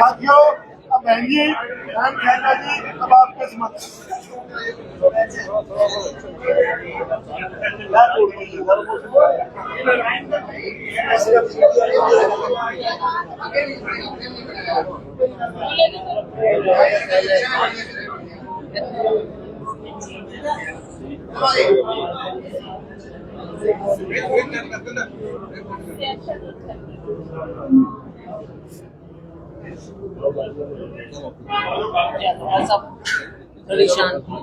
साथियों, अब बहनजी मैम खैरा जी, अब आपके समक्ष थोड़ी शांति।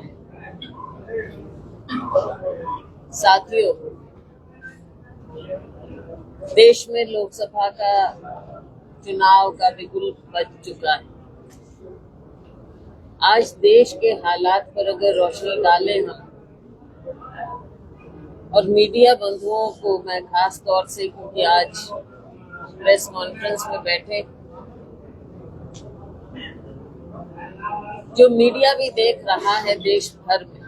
साथियों, देश में लोकसभा का चुनाव का बिगुल बज चुका है। आज देश के हालात पर अगर रोशनी डालें हम, और मीडिया बंधुओं को मैं खास तौर से, क्योंकि आज प्रेस कॉन्फ्रेंस में बैठे, जो मीडिया भी देख रहा है देश भर में,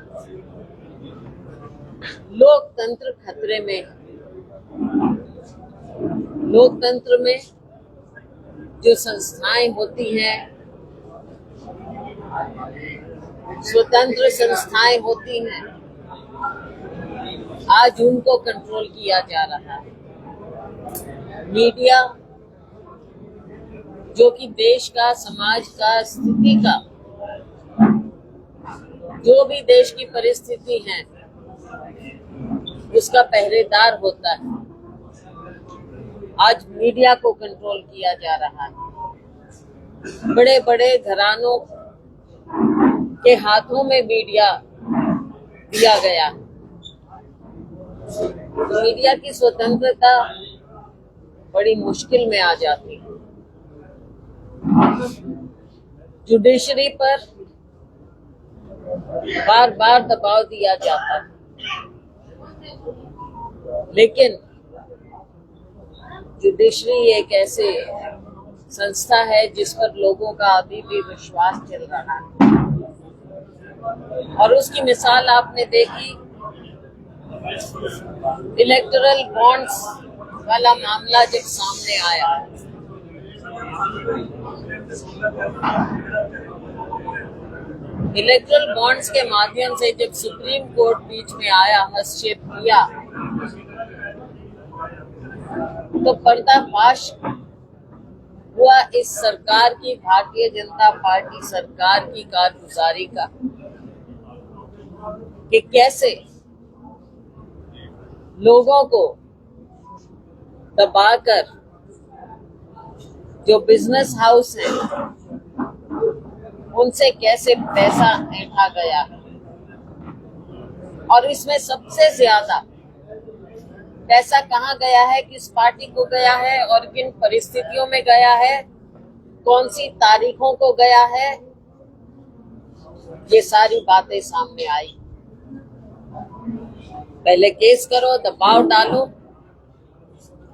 लोकतंत्र खतरे में है। लोकतंत्र में जो संस्थाएं होती हैं, स्वतंत्र संस्थाएं होती हैं, आज उनको कंट्रोल किया जा रहा है। मीडिया, जो कि देश का, समाज का, स्थिति का, जो भी देश की परिस्थिति है उसका पहरेदार होता है, आज मीडिया को कंट्रोल किया जा रहा है। बड़े बड़े घरानों के हाथों में मीडिया दिया गया है। तो मीडिया की स्वतंत्रता बड़ी मुश्किल में आ जाती है। जुडिशरी पर बार बार दबाव दिया जाता है, लेकिन जुडिशरी एक ऐसे संस्था है जिस पर लोगों का अभी भी विश्वास चल रहा है, और उसकी मिसाल आपने देखी इलेक्टोरल बॉन्ड्स वाला मामला जब सामने आया। इलेक्टोरल बॉन्ड्स के माध्यम से जब सुप्रीम कोर्ट बीच में आया, हस्तक्षेप किया, तो पर्दाफाश हुआ इस सरकार की, भारतीय जनता पार्टी सरकार की कारगुजारी का, कि कैसे लोगों को दबाकर जो बिजनेस हाउस है उनसे कैसे पैसा ऐंठा गया है, और इसमें सबसे ज्यादा पैसा कहाँ गया है, किस पार्टी को गया है और किन परिस्थितियों में गया है, कौन सी तारीखों को गया है, ये सारी बातें सामने आई। पहले केस करो, दबाव डालो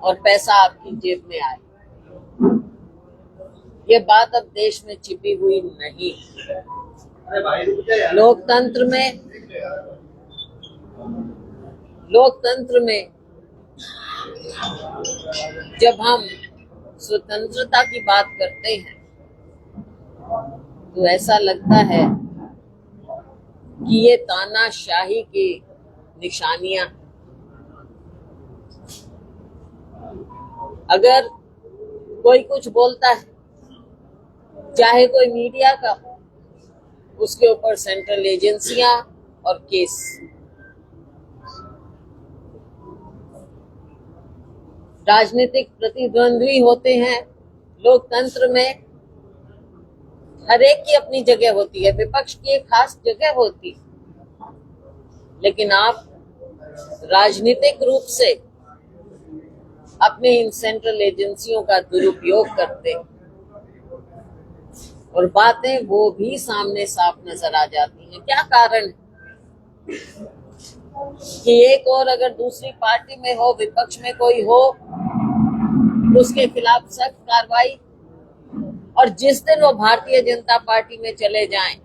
और पैसा आपकी जेब में आए। ये बात अब देश में छिपी हुई नहीं। लोकतंत्र में जब हम स्वतंत्रता की बात करते हैं तो ऐसा लगता है कि ये तानाशाही की निशानियां। अगर कोई कुछ बोलता है, चाहे कोई मीडिया का, उसके ऊपर सेंट्रल एजेंसियां और केस। राजनीतिक प्रतिद्वंद्वी होते हैं। लोकतंत्र में हर एक की अपनी जगह होती है, विपक्ष की एक खास जगह होती है, लेकिन आप राजनीतिक रूप से अपने इन सेंट्रल एजेंसियों का दुरुपयोग करते हैं, और बातें वो भी सामने साफ नजर आ जाती हैं। क्या कारण है कि एक और अगर दूसरी पार्टी में हो, विपक्ष में कोई हो, उसके खिलाफ सख्त कार्रवाई, और जिस दिन वो भारतीय जनता पार्टी में चले जाएं,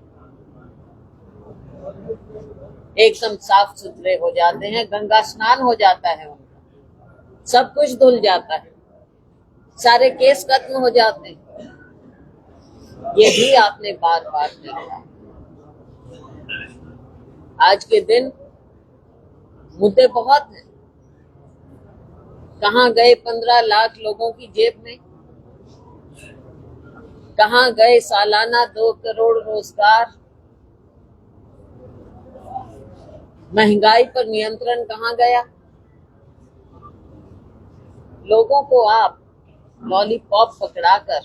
एकदम साफ सुथरे हो जाते हैं, गंगा स्नान हो जाता है उनका, सब कुछ धुल जाता है, सारे केस खत्म हो जाते हैं। ये भी आपने बार बार देखा। आज के दिन मुद्दे बहुत हैं। कहाँ गए 15 लाख लोगों की जेब में? कहाँ गए सालाना 2 करोड़ रोजगार? महंगाई पर नियंत्रण कहाँ गया? लोगों को आप लॉलीपॉप पकड़ाकर,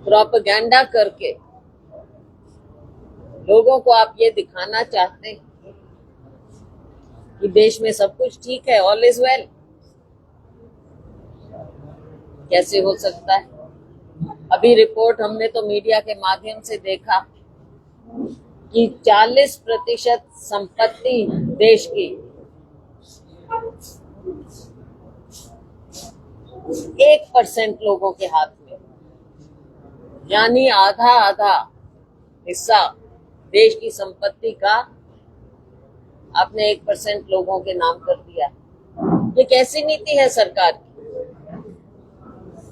प्रोपेगेंडा करके लोगों को आप ये दिखाना चाहते हैं कि देश में सब कुछ ठीक है, ऑल इज वेल। कैसे हो सकता है? अभी रिपोर्ट हमने तो मीडिया के माध्यम से देखा कि 40% संपत्ति देश की 1% लोगों के हाथ में, यानी आधा आधा हिस्सा देश की संपत्ति का आपने 1% लोगों के नाम कर दिया। ये कैसी नीति है सरकार की?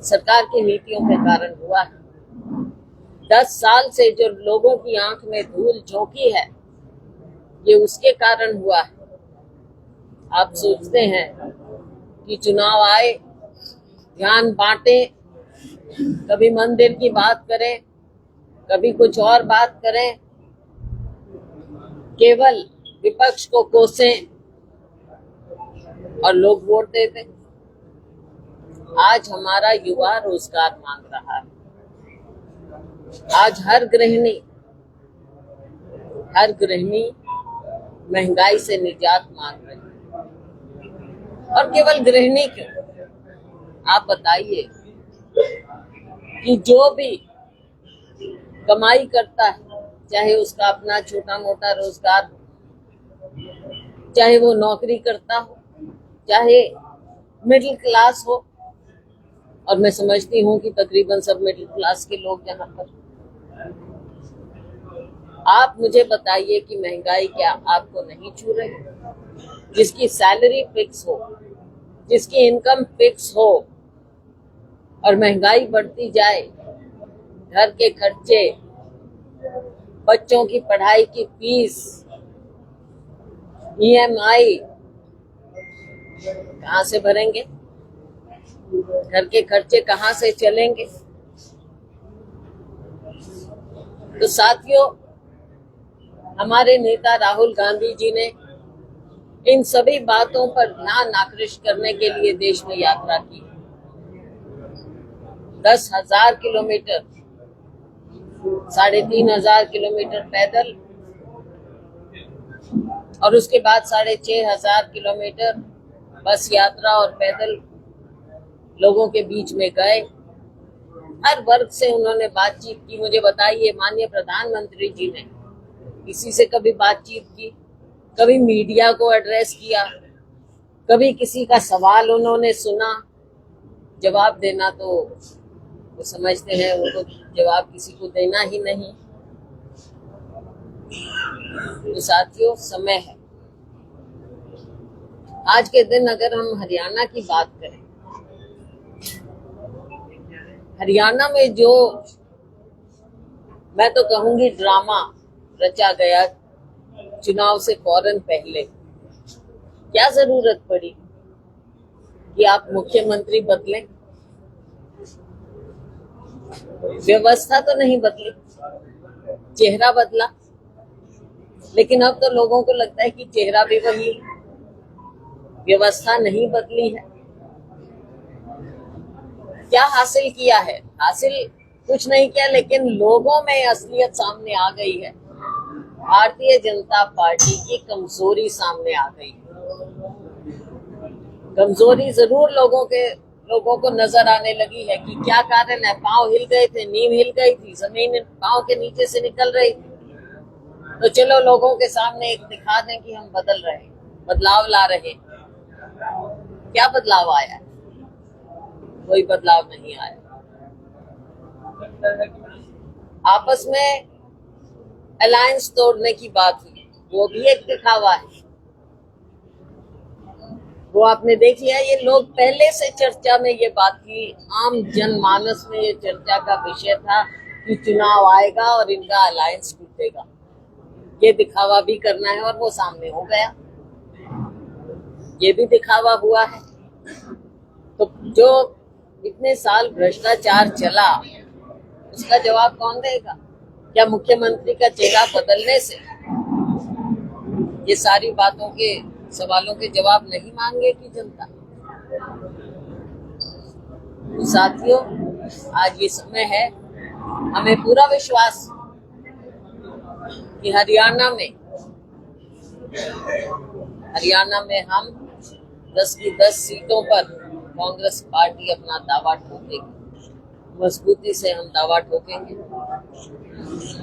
सरकार की नीतियों के कारण हुआ है। 10 साल से जो लोगों की आंख में धूल झोंकी है, ये उसके कारण हुआ है। आप सोचते हैं कि चुनाव आए, ध्यान बांटे, कभी मंदिर की बात करें, कभी कुछ और बात करें, केवल विपक्ष को कोसें और लोग वोट देते। आज हमारा युवा रोजगार मांग रहा है। आज हर गृहिणी महंगाई से निजात मांग रही है। और केवल गृहिणी क्यों, आप बताइए कि जो भी कमाई करता है, चाहे उसका अपना छोटा मोटा रोजगार, चाहे वो नौकरी करता हो, चाहे मिडिल क्लास हो, और मैं समझती हूँ कि तकरीबन सब मिडिल क्लास के लोग यहाँ पर। आप मुझे बताइए कि महंगाई क्या आपको नहीं छू रही? जिसकी सैलरी फिक्स हो, जिसकी इनकम फिक्स हो और महंगाई बढ़ती जाए, घर के खर्चे, बच्चों की पढ़ाई की फीस, EMI कहाँ से भरेंगे? घर के खर्चे कहाँ से चलेंगे? तो साथियों, हमारे नेता राहुल गांधी जी ने इन सभी बातों पर ध्यान आकृष्ट करने के लिए देश में यात्रा की। 10,000 किलोमीटर, 3,500 किलोमीटर पैदल, और उसके बाद 6,500 किलोमीटर बस यात्रा और पैदल लोगों के बीच में गए। हर वर्ग से उन्होंने बातचीत की। मुझे बताइए, माननीय प्रधानमंत्री जी ने किसी से कभी बातचीत की? कभी मीडिया को एड्रेस किया? कभी किसी का सवाल उन्होंने सुना? जवाब देना तो वो समझते हैं, उनको जवाब किसी को देना ही नहीं। तो साथियों, समय है। आज के दिन अगर हम हरियाणा की बात करें, हरियाणा में जो मैं तो कहूंगी ड्रामा रचा गया चुनाव से फौरन पहले, क्या जरूरत पड़ी कि आप मुख्यमंत्री बदलें? व्यवस्था तो नहीं बदली, चेहरा बदला। लेकिन अब तो लोगों को लगता है कि चेहरा भी वही, व्यवस्था नहीं बदली है। क्या हासिल किया है? हासिल कुछ नहीं किया, लेकिन लोगों में असलियत सामने आ गई है। भारतीय जनता पार्टी की कमजोरी सामने आ गई है। कमजोरी जरूर लोगों को नजर आने लगी है कि क्या कारण है। पांव हिल गए थे, नींव हिल गई थी, जमीन पांव के नीचे से निकल रही थी। तो चलो लोगों के सामने एक दिखा दें कि हम बदल रहे, बदलाव ला रहे। क्या बदलाव आया? कोई बदलाव नहीं आया। आपस में अलायंस तोड़ने की बात हुई, वो भी एक दिखावा है। वो आपने देख लिया। ये लोग पहले से चर्चा में ये बात की, आम जनमानस में ये चर्चा का विषय था कि चुनाव आएगा और इनका अलायंस टूटेगा। ये दिखावा भी करना है और वो सामने हो गया। ये भी दिखावा हुआ है। तो जो इतने साल भ्रष्टाचार चला उसका जवाब कौन देगा? क्या मुख्यमंत्री का चेहरा बदलने से ये सारी बातों के सवालों के जवाब नहीं मांगेगी जनता? तो साथियों, आज ये समय है, हमें पूरा विश्वास कि हरियाणा में हम 10 की 10 सीटों पर कांग्रेस पार्टी अपना दावा ठोकेगी। मजबूती से हम दावा ठोकेंगे।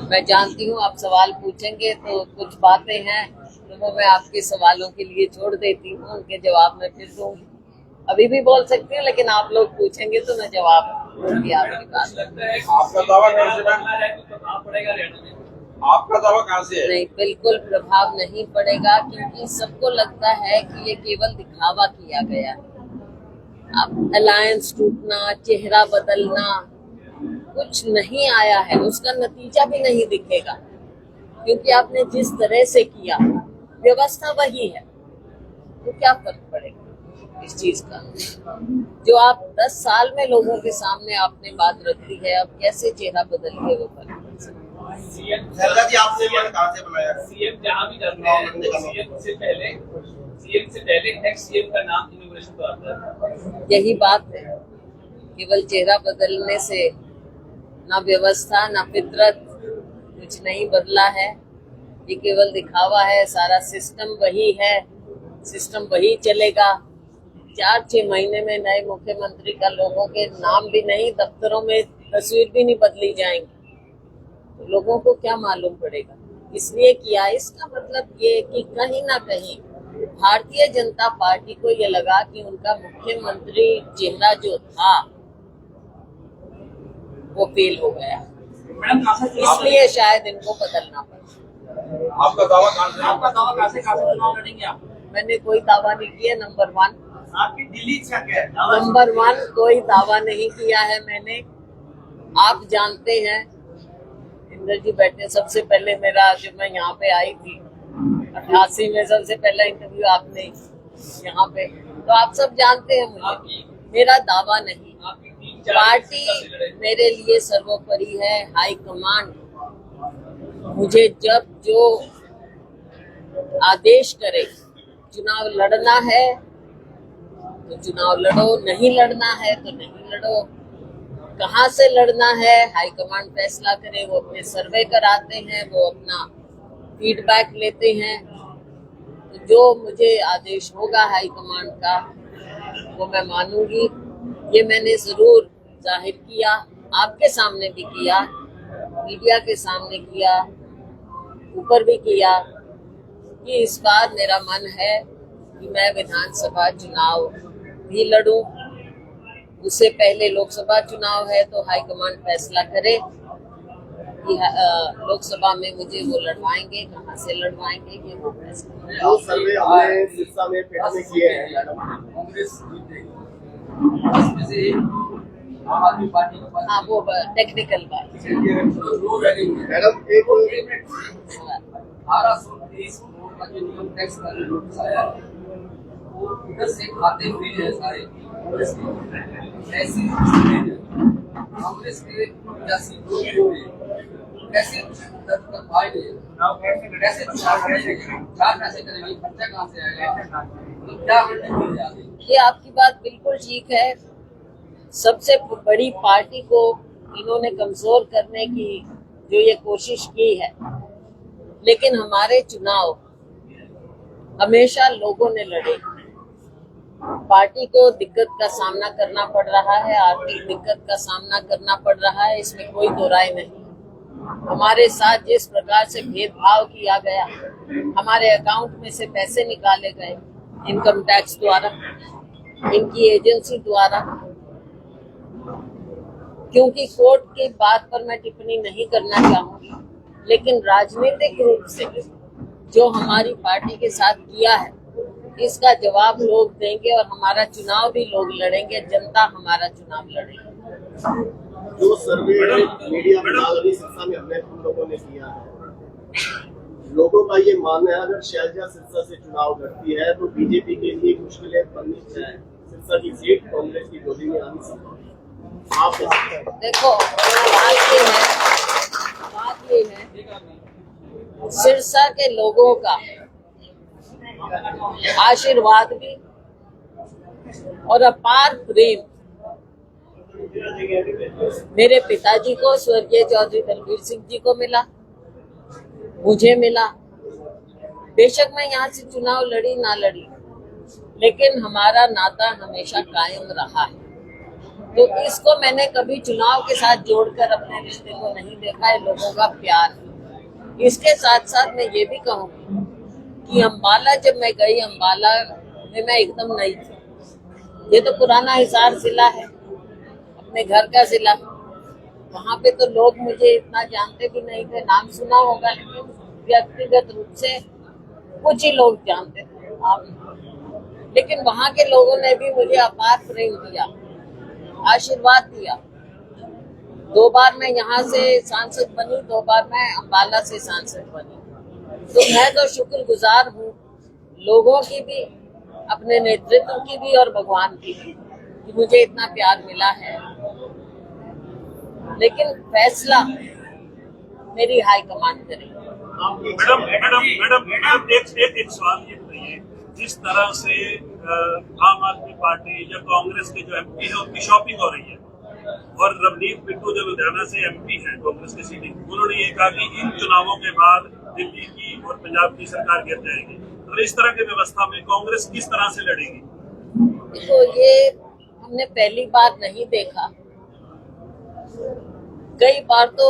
मैं जानती हूँ आप सवाल पूछेंगे, तो कुछ बातें हैं तो वो मैं आपके सवालों के लिए छोड़ देती हूँ, उनके जवाब मैं फिर दूंगी। अभी भी बोल सकती हूँ, लेकिन आप लोग पूछेंगे तो मैं जवाब दूंगी आपकी बात। आपका दावा कहाँ से है? आपका दावा कहाँ से है? नहीं, बिल्कुल प्रभाव नहीं पड़ेगा, क्योंकि सबको लगता है कि ये केवल दिखावा किया गया है। अब अलायंस टूटना, चेहरा बदलना कुछ नहीं आया है, उसका नतीजा भी नहीं दिखेगा, क्योंकि आपने जिस तरह से किया व्यवस्था वही है। तो क्या फर्क पड़ेगा इस चीज का? जो आप 10 साल में लोगों के सामने आपने बात रखी है, अब कैसे चेहरा बदल के वो फर्क पड़ सकता है? सीएम आपने कहाँ से बनाया? सीएम जहाँ भी जाते हैं, सीएम से पहले नेक्स्ट सीएम का नाम इनॉग्रेशन पर आता है। यही बात है, केवल चेहरा बदलने से ना व्यवस्था ना फितरत कुछ नहीं बदला है। ये केवल दिखावा है। सारा सिस्टम वही है, सिस्टम वही चलेगा। 4-6 महीने में नए मुख्यमंत्री का लोगों के नाम भी नहीं, दफ्तरों में तस्वीर भी नहीं बदली जाएंगी, तो लोगों को क्या मालूम पड़ेगा? इसलिए किया। इसका मतलब ये कि कहीं ना कहीं भारतीय जनता पार्टी को ये लगा कि उनका मुख्यमंत्री चेहरा जो था वो फेल हो गया, इसलिए शायद इनको बदलना पड़ा। आपका दावा कहाँ से? आपका दावा कहाँ से चुनाव लड़ेंगे आप? मैंने कोई दावा नहीं किया। नंबर 1 आपकी दिल्ली क्या है? नंबर 1 कोई दावा नहीं किया है मैंने। आप जानते हैं, इंद्र जी बैठे, सबसे पहले मेरा, जब मैं यहाँ पे आई थी 88 में, सबसे पहला इंटरव्यू आपने यहाँ पे, तो आप सब जानते हैं मुझे। मेरा दावा नहीं, पार्टी मेरे लिए सर्वोपरि है। हाई कमांड मुझे जब जो आदेश करे, चुनाव लड़ना है तो चुनाव लड़ो, नहीं लड़ना है तो नहीं लड़ो। कहाँ से लड़ना है हाईकमांड फैसला करे। वो अपने सर्वे कराते हैं, वो अपना फीडबैक लेते हैं। तो जो मुझे आदेश होगा हाईकमांड का वो मैं मानूंगी। ये मैंने जरूर जाहिर किया, आपके सामने भी किया, मीडिया के सामने किया, ऊपर भी किया, कि इस बार मेरा मन है कि मैं विधानसभा चुनाव भी लड़ूं। उससे पहले लोकसभा चुनाव है, तो हाईकमांड फैसला करे कि लोकसभा में मुझे वो लड़वाएंगे, कहाँ से लड़वाएंगे, कि वो फैसला। वो सर्वे हमने सिरसा में पेट में किए हैं कांग्रेस आम आदमी पार्टी के पास। हाँ, वो टेक्निकल बात। मैडम, एक 1823 करोड़ का जो इनकम टैक्स का नोटिस आया है, वो इधर से खाते फ्री है सारे कांग्रेस के। ऐसी कांग्रेस के 85 लोग कैसे कैसे कैसे करेंगे? खर्चा कहाँ से आएगा? तो क्या ये आपकी बात बिल्कुल ठीक है। सबसे बड़ी पार्टी को इन्होंने कमजोर करने की जो ये कोशिश की है, लेकिन हमारे चुनाव हमेशा लोगों ने लड़े। पार्टी को दिक्कत का सामना करना पड़ रहा है, आर्थिक दिक्कत का सामना करना पड़ रहा है, इसमें कोई दो राय नहीं। हमारे साथ जिस प्रकार से भेदभाव किया गया, हमारे अकाउंट में से पैसे निकाले गए इनकम टैक्स द्वारा, इनकी एजेंसी द्वारा। क्योंकि कोर्ट की बात पर मैं टिप्पणी नहीं करना चाहूंगी, लेकिन राजनीतिक रूप से जो हमारी पार्टी के साथ किया है, इसका जवाब लोग देंगे और हमारा चुनाव भी लोग लड़ेंगे, जनता हमारा चुनाव लड़ेगी। जो सर्वे मीडिया में नागरिक सिरसा में हमने हम लोगों ने किया है, लोगों का ये मानना है अगर शैलजा सिरसा से चुनाव लड़ती है तो बीजेपी के लिए मुश्किलें बननी चाहिए, सिरसा की सीट कांग्रेस की गोदी में आनी संभव है। आप देखो, बात ये है सिरसा के लोगों का आशीर्वाद भी और अपार प्रेम मेरे पिताजी को, स्वर्गीय चौधरी दलबीर सिंह जी को मिला, मुझे मिला। बेशक मैं यहाँ से चुनाव लड़ी ना लड़ी, लेकिन हमारा नाता हमेशा कायम रहा है। तो इसको मैंने कभी चुनाव के साथ जोड़कर अपने रिश्ते को नहीं देखा है, लोगों का प्यार है। इसके साथ साथ मैं ये भी कहूँगी कि अम्बाला जब मैं गई, अम्बाला में मैं एकदम नई थी। ये तो पुराना हिसार जिला है, अपने घर का जिला। वहाँ पे तो लोग मुझे इतना जानते भी नहीं थे, नाम सुना होगा लेकिन व्यक्तिगत रूप से कुछ ही लोग जानते थे आप। लेकिन वहाँ के लोगों ने भी मुझे अपार प्रेम दिया, आशीर्वाद दिया। 2 बार मैं यहाँ से सांसद बनी, 2 बार मैं अम्बाला से सांसद बनी। तो मैं तो शुक्रगुजार हूँ लोगों की भी, अपने नेतृत्व की भी और भगवान की भी, कि मुझे इतना प्यार मिला है। लेकिन फैसला मेरी हाईकमान करेगी। मैडम एक सवाल ये बताइए, जिस तरह से आम आदमी पार्टी या कांग्रेस के जो एमपी है उनकी शॉपिंग हो रही है, और रवनीत बिट्टू जो लुधियाना से एमपी है कांग्रेस के सीटिंग, उन्होंने ये कहा कि इन चुनावों के बाद दिल्ली की और पंजाब की सरकार गिर जाएगी। तो इस तरह की व्यवस्था में कांग्रेस किस तरह से लड़ेगी? देखो, ये हमने पहली बार नहीं देखा। कई बार तो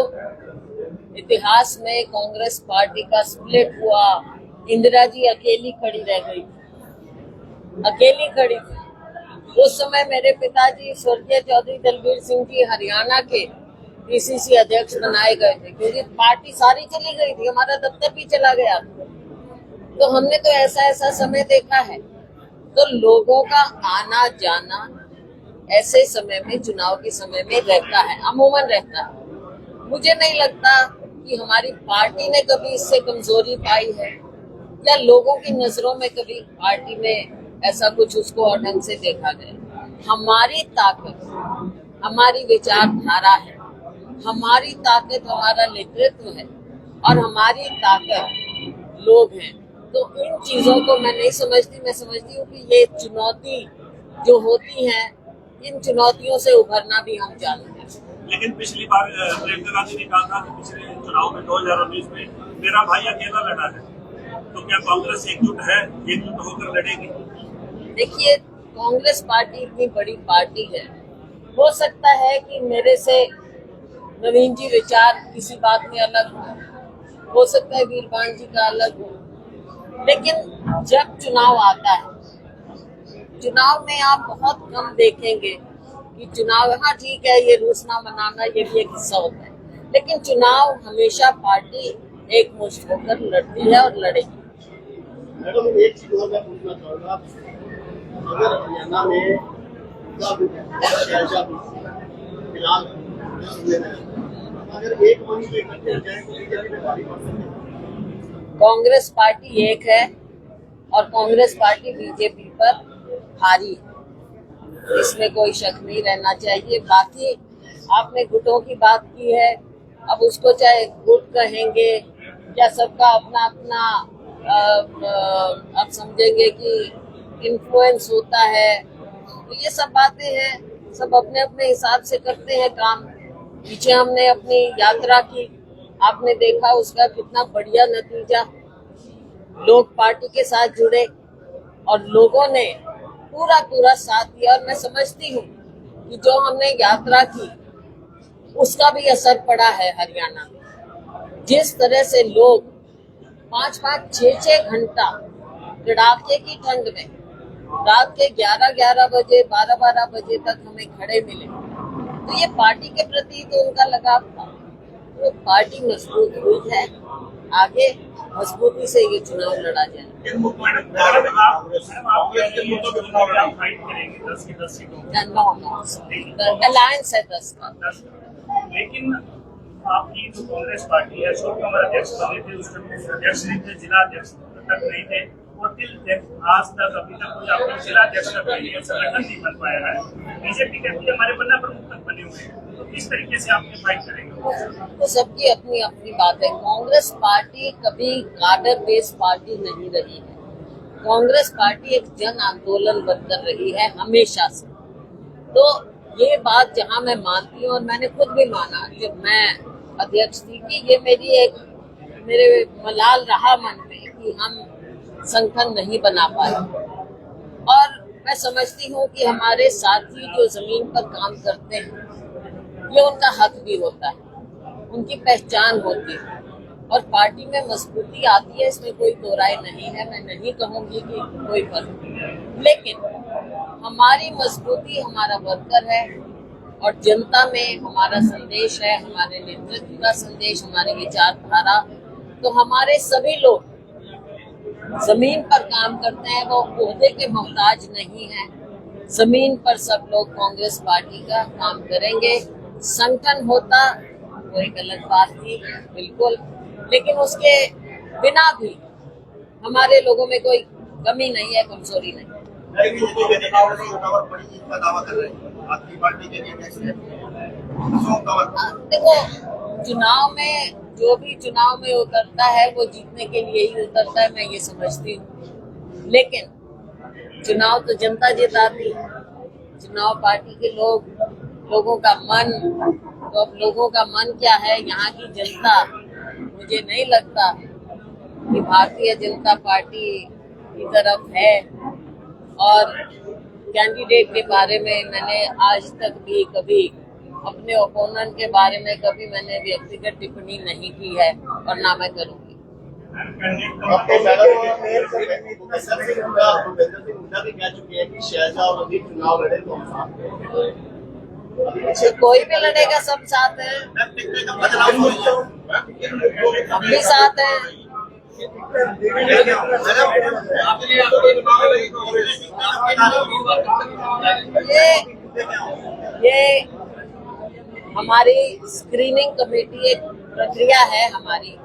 इतिहास में कांग्रेस पार्टी का स्प्लिट हुआ, इंदिरा जी अकेली खड़ी रह गई, अकेली खड़ी थी। उस समय मेरे पिताजी स्वर्गीय चौधरी दलबीर सिंह जी हरियाणा के पीसीसी अध्यक्ष बनाए गए थे, क्योंकि पार्टी सारी चली गई थी, हमारा दफ्तर भी चला गया। तो हमने तो ऐसा समय देखा है। तो लोगों का आना जाना ऐसे समय में, चुनाव के समय में रहता है, अमूमन रहता है। मुझे नहीं लगता कि हमारी पार्टी ने कभी इससे कमजोरी पाई है, या लोगों की नजरों में कभी पार्टी में ऐसा कुछ उसको ढंग से देखा गया। हमारी ताकत हमारी विचारधारा है, हमारी ताकत हमारा नेतृत्व है, और हमारी ताकत लोग हैं। तो इन चीजों को मैं नहीं समझती। मैं समझती हूँ कि ये चुनौती जो होती है, इन चुनौतियों से उभरना भी हम जानते हैं। लेकिन पिछली बार प्रियंका गांधी ने कहा था कि पिछले चुनाव में 2019 में मेरा भाई अकेला लड़ा है, तो क्या कांग्रेस एकजुट है, एकजुट होकर लड़ेगी? देखिए, कांग्रेस पार्टी इतनी बड़ी पार्टी है, हो सकता है कि मेरे से नवीन जी विचार किसी बात में अलग हो सकता है वीरबान जी का अलग हो, लेकिन जब चुनाव आता है, चुनाव में आप बहुत कम देखेंगे कि चुनाव, हाँ ठीक है, ये रूसना मनाना ये भी एक हिस्सा होता है, लेकिन चुनाव हमेशा पार्टी एक मुश्त होकर लड़ती है और लड़ेगी। मैडम, एक चीज और मैं पूछना चाहूँगा, अगर हरियाणा में फिलहाल अगर एक मंच पे इकट्ठे हो जाए तो बीजेपी में भारी पड़ सकती है। कांग्रेस पार्टी एक है और कांग्रेस पार्टी बीजेपी पर भारी है, इसमें कोई शक नहीं रहना चाहिए। बाकी आपने गुटों की बात की है, अब उसको चाहे गुट कहेंगे या सबका अपना अपना अब समझेंगे कि इन्फ्लुएंस होता है, तो ये सब बातें हैं, सब अपने अपने हिसाब से करते हैं काम। पीछे हमने अपनी यात्रा की, आपने देखा उसका कितना बढ़िया नतीजा, लोग पार्टी के साथ जुड़े और लोगों ने पूरा साथ दिया। और मैं समझती हूँ कि जो हमने यात्रा की उसका भी असर पड़ा है हरियाणा में। जिस तरह से लोग 5-5, 6-6 घंटा कड़ाके की ठंड में रात के 11-11 बजे, 12-12 बजे तक हमें खड़े मिले, तो ये पार्टी के प्रति तो उनका लगाव था। वो पार्टी मजबूत हुई है, आगे मजबूती से ये चुनाव लड़ा जाए। किन मुद्दों पे मैडम आप किन मुद्दों पे चुनाव में फाइट करेंगे 10 की 10 सीटों अलायंस है 10 का। लेकिन आपकी जो कांग्रेस पार्टी है अशोक कुमार अध्यक्ष बने थे, उस समय अध्यक्ष नहीं थे, जिला अध्यक्ष तक नहीं थे और आज तक अभी तक कोई आपको जिला अध्यक्ष तक नहीं है, संगठन नहीं बन पाया है। बीजेपी कहती है हमारे बनना प्रमुख तक बने हुए हैं, तो किस तरीके से आपने फाइट करेंगे? तो सबकी अपनी अपनी बात है। कांग्रेस पार्टी कभी कार्डर बेस्ड पार्टी नहीं रही है। कांग्रेस पार्टी एक जन आंदोलन बनकर रही है हमेशा से। तो ये बात जहां मैं मानती हूँ और मैंने खुद भी माना जब मैं अध्यक्ष थी कि ये मेरे मलाल रहा मन में कि हम संगठन नहीं बना पाए। और मैं समझती हूँ कि हमारे साथी जो जमीन पर काम करते हैं ये उनका हक भी होता है, उनकी पहचान होती है और पार्टी में मजबूती आती है, इसमें कोई दो राय नहीं है। मैं नहीं कहूँगी कि कोई फर्क नहीं, लेकिन हमारी मजबूती हमारा वर्कर है और जनता में हमारा संदेश है, हमारे नेतृत्व का संदेश, हमारी विचारधारा। तो हमारे सभी लोग जमीन पर काम करते हैं, वो ओहदे के मोहताज नहीं है। जमीन पर सब लोग कांग्रेस पार्टी का काम करेंगे। संगठन होता वो एक अलग बात थी बिल्कुल, लेकिन उसके बिना भी हमारे लोगों में कोई कमी नहीं है, कमजोरी नहीं। देखो, चुनाव में जो भी चुनाव में उतरता है वो जीतने के लिए ही उतरता है, मैं ये समझती हूँ। लेकिन चुनाव तो जनता जिताती है, चुनाव पार्टी के लोगों का मन। तो अब लोगों का मन क्या है, यहाँ की जनता, मुझे नहीं लगता कि भारतीय जनता पार्टी की तरफ है। और कैंडिडेट के बारे में मैंने आज तक भी कभी अपने ओपोनेंट के बारे में कभी मैंने व्यक्तिगत टिप्पणी नहीं की है और ना मैं करूंगी। कोई भी लड़ेगा, सब साथ है, हम भी साथ हैं। ये हमारी स्क्रीनिंग कमेटी एक प्रक्रिया है हमारी।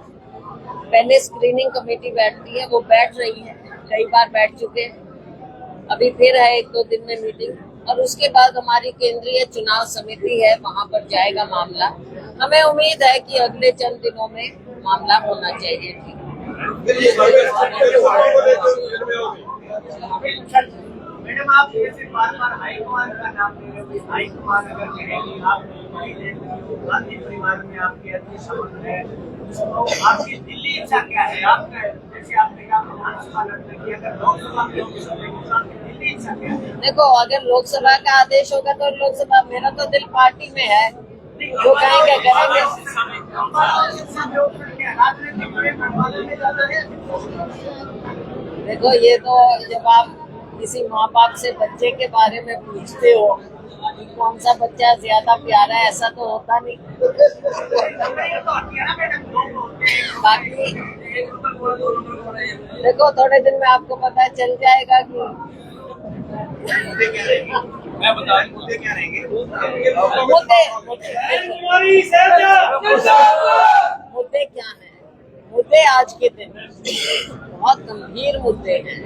पहले स्क्रीनिंग कमेटी बैठती है, वो बैठ रही है, कई बार बैठ चुके हैं, अभी फिर है 1-2 दिन में मीटिंग। और उसके बाद हमारी केंद्रीय चुनाव समिति है, वहां पर जाएगा मामला। हमें उम्मीद है कि अगले चंद दिनों में मामला होना चाहिए। ठीक, मैडम आप जैसे बार-बार हाईकमान का नाम ले रहे हो, हाईकमान अगर कहेंगे आप गांधी परिवार में आपके अच्छे संबंध है, तो आपकी दिल्ली इच्छा क्या है? आपका जैसे आपने कहा विधानसभा लड़ने की, अगर लोकसभा में आपकी दिल्ली इच्छा क्या है? देखो, अगर लोकसभा का आदेश होगा तो लोकसभा, मेरा तो दिल पार्टी में है, जो कहेंगे करेंगे। देखो, ये तो जब आप किसी माँ बाप से बच्चे के बारे में पूछते हो कि कौन सा बच्चा ज्यादा प्यारा है, ऐसा तो होता नहीं। बाकी देखो, थोड़े दिन में आपको पता चल जाएगा कि मैं बता रही मुद्दे क्या रहेंगे। मुद्दे क्या हैं? मुद्दे आज के दिन बहुत गंभीर मुद्दे हैं।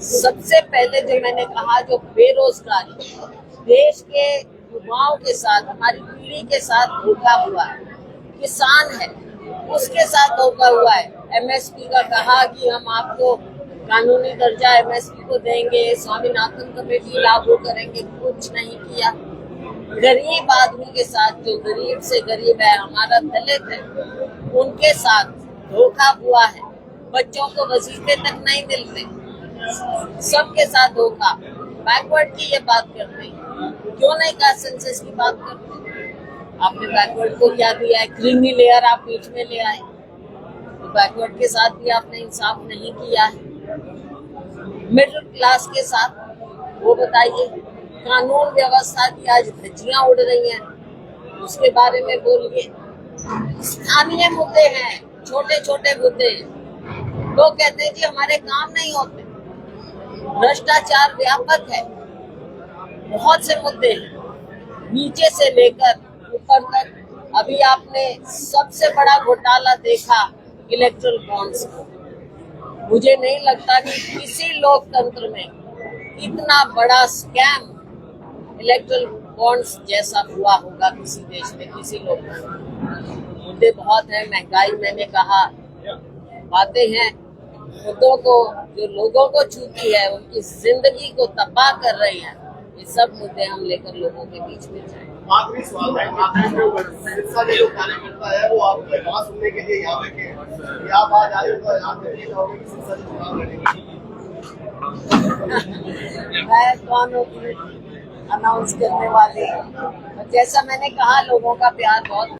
सबसे पहले जो मैंने कहा, जो बेरोजगारी देश के युवाओं के साथ, हमारी पीढ़ी के साथ धोखा हुआ है, किसान है उसके साथ धोखा हुआ है। एमएसपी का कहा कि हम आपको कानूनी दर्जा एमएसपी को देंगे, स्वामीनाथन कमेटी लागू करेंगे, कुछ नहीं किया। गरीब आदमी के साथ, जो गरीब से गरीब है, हमारा दलित है, उनके साथ धोखा हुआ है। बच्चों को वजीफे तक नहीं मिलते, सबके साथ धोखा। बैकवर्ड की ये बात करते हैं, क्यों नहीं कास्ट सेंसस की बात करते? आपने बैकवर्ड को क्या दिया है? क्रीमी लेयर आप बीच में ले आए, तो बैकवर्ड के साथ भी आपने इंसाफ नहीं किया है। मिडिल क्लास के साथ वो बताइए, कानून व्यवस्था की आज धज्जियां उड़ रही हैं, उसके बारे में बोलिए। स्थानीय मुद्दे हैं, छोटे छोटे मुद्दे हैं। लोग कहते हैं जी हमारे काम नहीं होते, भ्रष्टाचार व्यापक है, बहुत से मुद्दे हैं नीचे से लेकर ऊपर तक। अभी आपने सबसे बड़ा घोटाला देखा इलेक्ट्रल बॉन्ड्स का। मुझे नहीं लगता कि किसी लोकतंत्र में इतना बड़ा स्कैम इलेक्ट्रल बॉन्ड्स जैसा हुआ होगा किसी देश में, किसी लोकतंत्र में। मुद्दे बहुत हैं, महंगाई मैंने कहा, बातें हैं मुद्दों को जो लोगों को छूती है, उनकी जिंदगी को तबाह कर रही है। ये सब मुद्दे हम लेकर लोगों के बीच में जाएं। आखिरी सवाल है, सिरसा के जो कार्यकर्ता है वो आपकी बात सुनने के लिए यहाँ बैठे हैं, या आप आज आए हो यहाँ पे चाहोगे कि सिरसा से चुनाव लड़ेंगे? मैं कौन हूँ अनाउंस करने वाली? और जैसा मैंने कहा, लोगों का प्यार बहुत